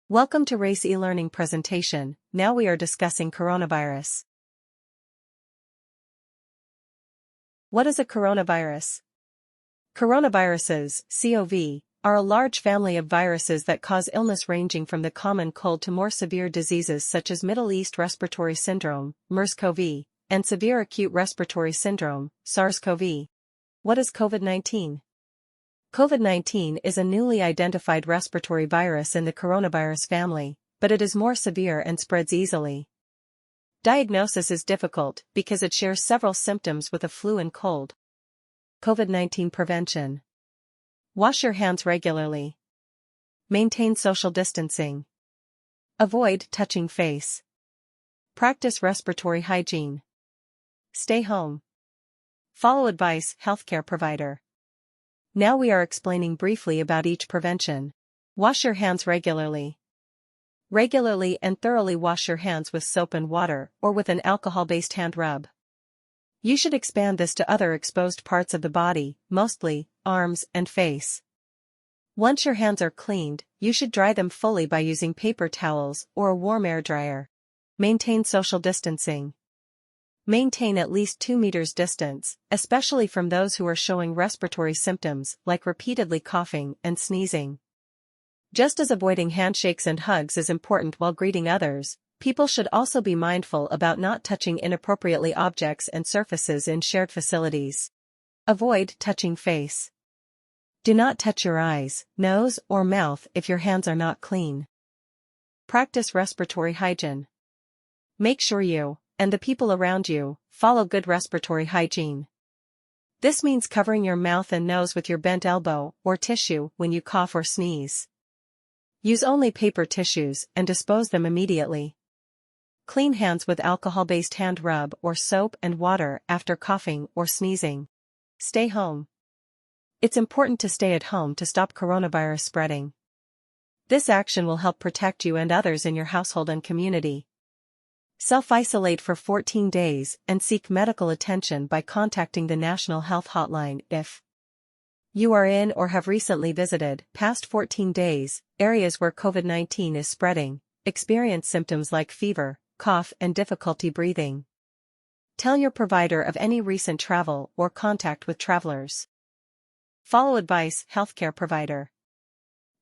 Welcome to Race eLearning presentation. Now we are discussing coronavirus. What is a coronavirus? Coronaviruses, CoV, are a large family of viruses that cause illness ranging from the common cold to more severe diseases such as Middle East Respiratory Syndrome, MERS-CoV, and Severe Acute Respiratory Syndrome, SARS-CoV. What is COVID-19? COVID-19 is a newly identified respiratory virus in the coronavirus family, but it is more severe and spreads easily. Diagnosis is difficult because it shares several symptoms with a flu and cold. COVID-19 prevention. Wash your hands regularly. Maintain social distancing. Avoid touching face. Practice respiratory hygiene. Stay home. Follow advice, healthcare provider. Now we are explaining briefly about each prevention. Wash your hands regularly. Regularly and thoroughly wash your hands with soap and water or with an alcohol-based hand rub. You should expand this to other exposed parts of the body, mostly arms and face. Once your hands are cleaned, you should dry them fully by using paper towels or a warm air dryer. Maintain social distancing. Maintain at least 2 meters distance, especially from those who are showing respiratory symptoms like repeatedly coughing and sneezing. Just as avoiding handshakes and hugs is important while greeting others, people should also be mindful about not touching inappropriately objects and surfaces in shared facilities. Avoid touching face. Do not touch your eyes, nose, or mouth if your hands are not clean. Practice respiratory hygiene. Make sure you and the people around you follow good respiratory hygiene. This means covering your mouth and nose with your bent elbow or tissue when you cough or sneeze. Use only paper tissues and dispose them immediately. Clean hands with alcohol-based hand rub or soap and water after coughing or sneezing. Stay home. It's important to stay at home to stop coronavirus spreading. This action will help protect you and others in your household and community. Self-isolate for 14 days and seek medical attention by contacting the National Health Hotline if you are in or have recently visited, past 14 days, areas where COVID-19 is spreading, experience symptoms like fever, cough and difficulty breathing. Tell your provider of any recent travel or contact with travelers. Follow advice, healthcare provider.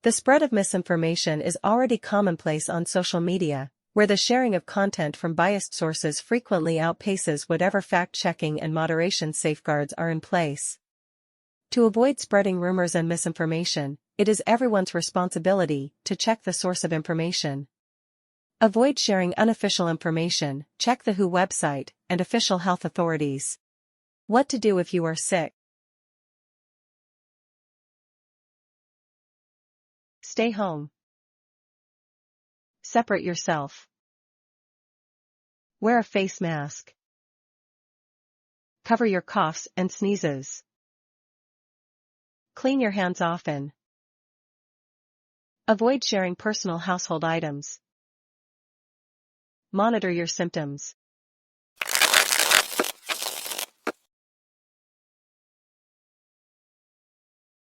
The spread of misinformation is already commonplace on social media, where the sharing of content from biased sources frequently outpaces whatever fact-checking and moderation safeguards are in place. To avoid spreading rumors and misinformation, it is everyone's responsibility to check the source of information. Avoid sharing unofficial information, check the WHO website and official health authorities. What to do if you are sick? Stay home. Separate yourself. Wear a face mask. Cover your coughs and sneezes. Clean your hands often. Avoid sharing personal household items. Monitor your symptoms.